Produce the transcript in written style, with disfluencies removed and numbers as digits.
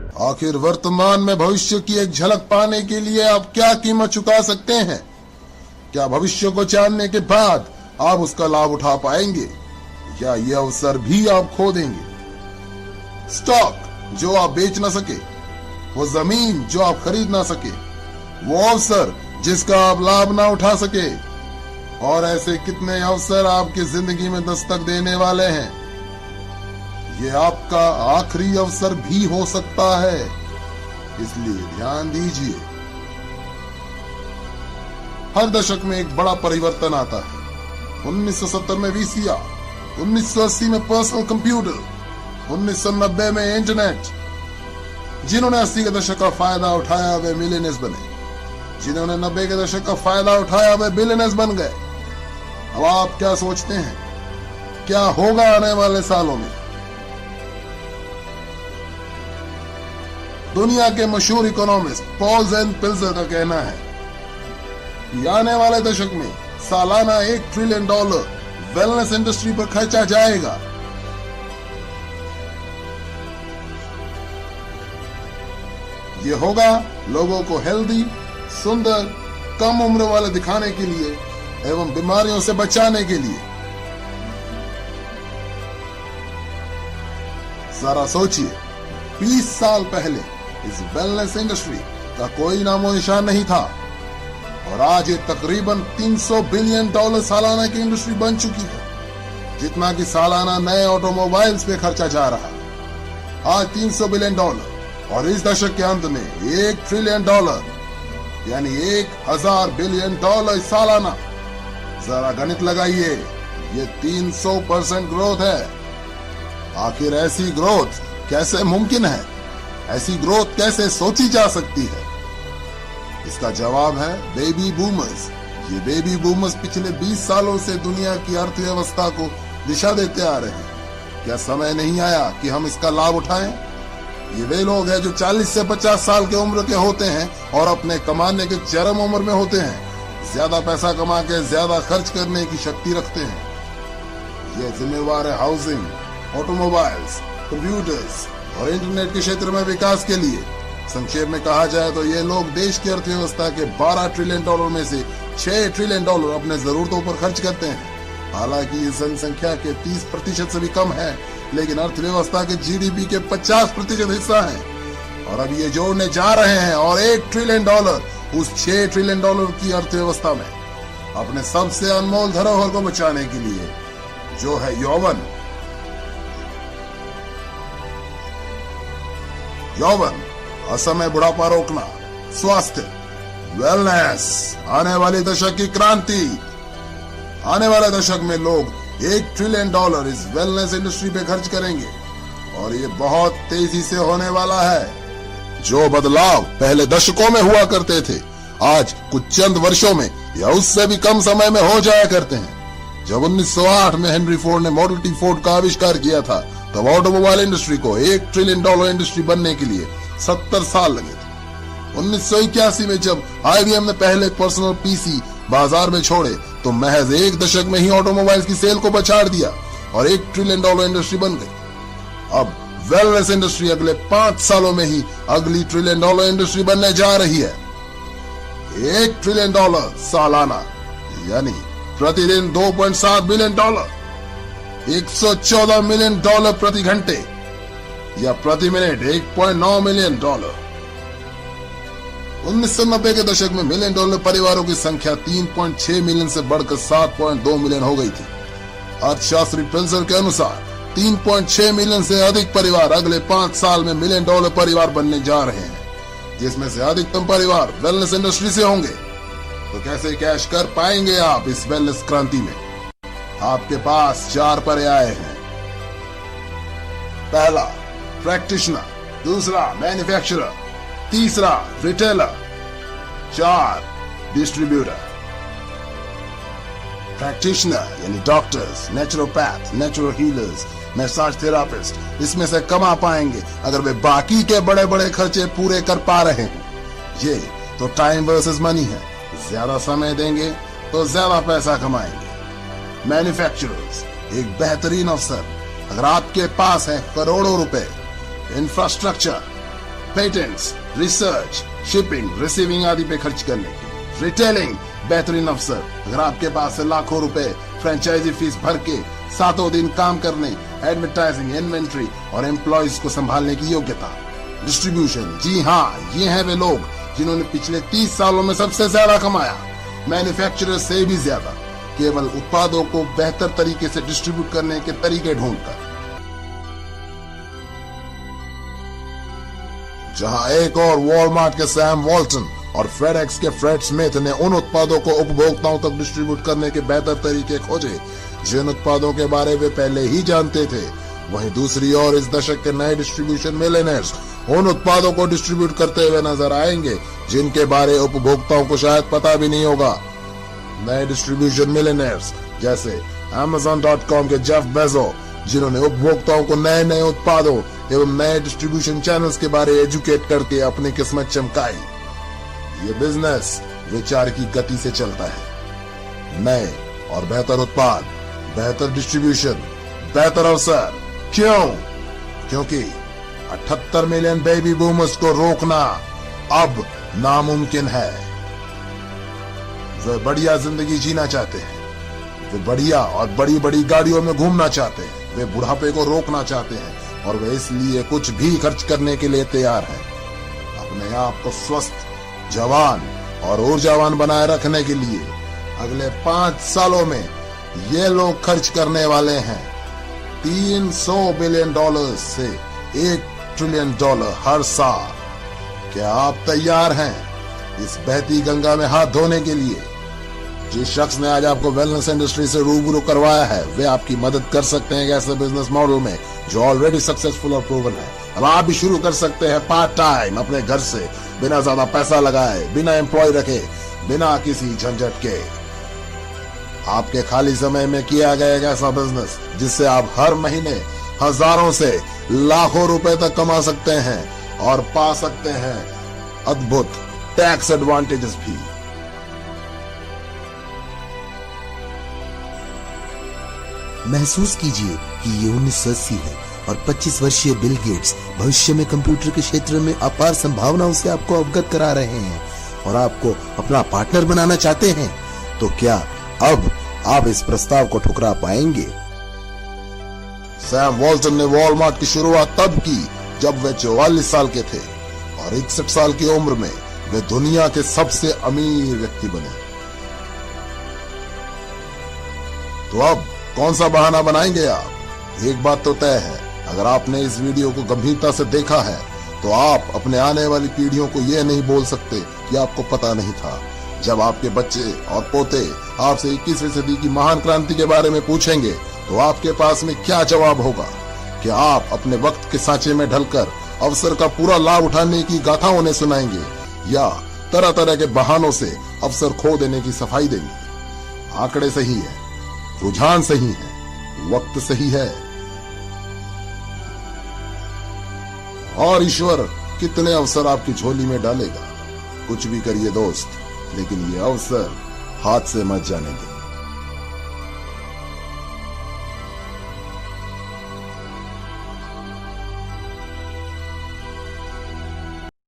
आखिर वर्तमान में भविष्य की एक झलक पाने के लिए आप क्या कीमत चुका सकते हैं? क्या भविष्य को जानने के बाद आप उसका लाभ उठा पाएंगे या ये अवसर भी आप खो देंगे? स्टॉक जो आप बेच ना सके, वो जमीन जो आप खरीद ना सके, वो अवसर जिसका आप लाभ ना उठा सके, और ऐसे कितने अवसर आपकी जिंदगी में दस्तक देने वाले हैं। ये आपका आखिरी अवसर भी हो सकता है, इसलिए ध्यान दीजिए। हर दशक में एक बड़ा परिवर्तन आता है। 1970 में वीसीआर, 1980 में पर्सनल कंप्यूटर, 1990 में इंटरनेट। जिन्होंने 80 के दशक का फायदा उठाया वे मिलियनेयर्स बने, जिन्होंने 90 के दशक का फायदा उठाया वे बिलियनेयर्स बन गए। अब आप क्या सोचते हैं क्या होगा आने वाले सालों में? दुनिया के मशहूर इकोनॉमिस्ट पॉल ज़ेन पिल्जर का कहना है कि आने वाले दशक में सालाना $1 ट्रिलियन वेलनेस इंडस्ट्री पर खर्चा जाएगा। ये होगा लोगों को हेल्दी, सुंदर, कम उम्र वाले दिखाने के लिए एवं बीमारियों से बचाने के लिए। जरा सोचिए, 20 साल पहले इस वेलनेस इंडस्ट्री का कोई नामो निशान नहीं था और आज ये तकरीबन $300 बिलियन सालाना की इंडस्ट्री बन चुकी है, जितना कि सालाना नए ऑटोमोबाइल्स पे खर्चा जा रहा है। आज $300 बिलियन और इस दशक के अंत में $1 ट्रिलियन यानी 1000 बिलियन सालाना। जरा गणित लगाइए, ये 300% ग्रोथ है। आखिर ऐसी ग्रोथ कैसे मुमकिन है? ऐसी ग्रोथ कैसे सोची जा सकती है? इसका जवाब है बेबी बूमर्स। ये बेबी बूमर्स पिछले 20 सालों से दुनिया की अर्थव्यवस्था को दिशा देते आ रहे हैं। क्या समय नहीं आया कि हम इसका लाभ उठाएं? ये वे लोग हैं जो 40 से 50 साल के उम्र के होते हैं और अपने कमाने के चरम उम्र में होते हैं। ज्यादा पैसा कमा के ज्यादा खर्च करने की शक्ति रखते हैं। ये जिम्मेवार है हाउसिंग, ऑटोमोबाइल्स, कंप्यूटर्स और इंटरनेट के क्षेत्र में विकास के लिए। संक्षेप में कहा जाए तो ये लोग देश की अर्थव्यवस्था के $12 ट्रिलियन में से $6 ट्रिलियन अपने जरूरतों पर खर्च करते हैं। हालांकि ये जनसंख्या के 30% से भी कम है, लेकिन अर्थव्यवस्था के जीडीपी के 50% हिस्सा है। और अब ये जोड़ने जा रहे हैं और $1 ट्रिलियन उस $6 ट्रिलियन की अर्थव्यवस्था में अपने सबसे अनमोल धरोहर को बचाने के लिए, जो है यौवन। यौवन, असमय बुढ़ापा रोकना, स्वास्थ्य, वेलनेस, आने वाली दशक की क्रांति। आने वाले दशक में लोग $1 ट्रिलियन इस वेलनेस इंडस्ट्री पे खर्च करेंगे और ये बहुत तेजी से होने वाला है। जो बदलाव पहले दशकों में हुआ करते थे, आज कुछ चंद वर्षों में या उससे भी कम समय में हो जाया करते हैं। जब 1908 में हेनरी फोर्ड ने मॉडल टी फोर्ड का आविष्कार किया था, तब ऑटोमोबाइल इंडस्ट्री को $1 ट्रिलियन इंडस्ट्री बनने के लिए 70 साल लगे थे। 1981 में जब IBM ने पहले पर्सनल पीसी बाजार में छोड़े, तो महज 1 दशक में ही ऑटोमोबाइल की सेल को पछाड़ दिया और $1 ट्रिलियन इंडस्ट्री बन गई। अब वेलनेस इंडस्ट्री अगले 5 सालों में ही अगली $1 ट्रिलियन इंडस्ट्री बनने जा रही है। $1 ट्रिलियन सालाना, यानी प्रतिदिन $2.7 बिलियन, $114 मिलियन प्रति घंटे या प्रति मिनट $1.9 मिलियन। 1990 के दशक में $1 मिलियन परिवारों की संख्या 3.6 मिलियन से बढ़कर 7.2 मिलियन हो गई थी। अर्थशास्त्री पिल्जर के अनुसार 3.6 मिलियन से अधिक परिवार अगले 5 साल में $1 मिलियन परिवार बनने जा रहे हैं, जिसमें से अधिकतम परिवार वेलनेस इंडस्ट्री से होंगे। तो कैसे कैश कर पाएंगे आप इस वेलनेस क्रांति में? आपके पास 4 पर्याय हैं। पहला, प्रैक्टिशनर। दूसरा, मैन्युफैक्चरर। तीसरा, रिटेलर। 4, डिस्ट्रीब्यूटर। प्रैक्टिशनर यानी doctors, naturopath, natural healers, massage therapist, इसमें से कमा पाएंगे अगर वे बाकी के बड़े बड़े खर्चे पूरे कर पा रहे हैं। ये तो टाइम वर्सेस मनी है। ज्यादा समय देंगे तो ज्यादा पैसा कमाएंगे। मैन्युफैक्चरर्स, एक बेहतरीन अवसर। अगर आपके पास है करोड़ों रुपए, infrastructure, patents, research, shipping, receiving आदि पे खर्च करने की। रिटेलिंग, बेहतरीन अवसर। अगर आपके पास है लाखों रुपए फ्रेंचाइजी फीस भर के सातों दिन काम करने, एडवर्टाइजिंग, इन्वेंट्री और एम्प्लॉयज को संभालने की योग्यता। डिस्ट्रीब्यूशन, जी हाँ, ये हैं वे लोग जिन्होंने पिछले 30 सालों में सबसे ज्यादा कमाया, मैन्युफैक्चरर से भी ज्यादा, केवल उत्पादों को बेहतर तरीके से डिस्ट्रीब्यूट करने के तरीके ढूंढकर। जहां एक और वॉलमार्ट के सैम वॉल्टन और फेडेक्स के फ्रेड स्मिथ ने उन उत्पादों को उपभोक्ताओं तक डिस्ट्रीब्यूट करने के बेहतर तरीके खोजे जिन उत्पादों के बारे में पहले ही जानते थे, वहीं दूसरी ओर इस दशक के नए डिस्ट्रीब्यूशन मिलियनेयर्स उन उत्पादों को डिस्ट्रीब्यूट करते हुए नजर आएंगे जिनके बारे उपभोक्ताओं को शायद पता भी नहीं होगा। नए डिस्ट्रीब्यूशन मिलियनेयर्स जैसे Amazon.com के जेफ बेजो, जिन्होंने उपभोक्ताओं को नए नए उत्पादों एवं नए डिस्ट्रीब्यूशन चैनल्स के बारे एजुकेट करके अपनी किस्मत चमकाई। ये बिजनेस विचार की गति से चलता है। नए और बेहतर उत्पाद, बेहतर डिस्ट्रीब्यूशन, बेहतर अवसर। क्यों? क्योंकि 78 मिलियन बेबी बूमर्स को रोकना अब नामुमकिन है। वे बढ़िया जिंदगी जीना चाहते हैं, वे बढ़िया और बड़ी बड़ी गाड़ियों में घूमना चाहते हैं, वे बुढ़ापे को रोकना चाहते हैं और वे इसलिए कुछ भी खर्च करने के लिए तैयार हैं। अपने आप को स्वस्थ, जवान और ऊर्जावान बनाए रखने के लिए अगले 5 सालों में ये लोग खर्च करने वाले हैं $300 बिलियन से $1 ट्रिलियन हर साल। क्या आप तैयार हैं इस बहती गंगा में हाथ धोने के लिए? जिस शख्स ने आज आपको वेलनेस इंडस्ट्री से रूबरू करवाया है, वे आपकी मदद कर सकते हैं ऐसे बिजनेस मॉडल में जो ऑलरेडी सक्सेसफुल और प्रूवन है। अब आप भी शुरू कर सकते हैं पार्ट टाइम अपने घर से, बिना ज्यादा पैसा लगाए, बिना एम्प्लॉय रखे, बिना किसी झंझट के। आपके खाली समय में किया गया एक ऐसा बिजनेस जिससे आप हर महीने हजारों से लाखों रुपए तक कमा सकते हैं और पा सकते हैं अद्भुत टैक्स एडवांटेजेस भी। महसूस कीजिए कि ये 1980 है और 25 वर्षीय बिल गेट्स भविष्य में कंप्यूटर के क्षेत्र में अपार संभावनाओं से आपको अवगत करा रहे हैं और आपको अपना पार्टनर बनाना चाहते हैं। तो क्या अब आप इस प्रस्ताव को ठुकरा पाएंगे? सैम वॉल्टन ने वॉलमार्ट की शुरुआत तब की जब वे 44 साल के थे और 61 साल की उम्र में वे दुनिया के सबसे अमीर व्यक्ति बने। तो अब कौन सा बहाना बनाएंगे आप? एक बात तो तय है, अगर आपने इस वीडियो को गंभीरता से देखा है तो आप अपने आने वाली पीढ़ियों को यह नहीं बोल सकते कि आपको पता नहीं था। जब आपके बच्चे और पोते आपसे 21वीं सदी की महान क्रांति के बारे में पूछेंगे तो आपके पास में क्या जवाब होगा? क्या आप अपने वक्त के सांचे में ढलकर अवसर का पूरा लाभ उठाने की गाथा उन्हें सुनाएंगे या तरह तरह के बहानों से अवसर खो देने की सफाई देंगे? आंकड़े सही है, रुझान सही है, वक्त सही है और ईश्वर कितने अवसर आपकी झोली में डालेगा। कुछ भी करिए दोस्त, लेकिन ये अवसर हाथ से मत जाने दें।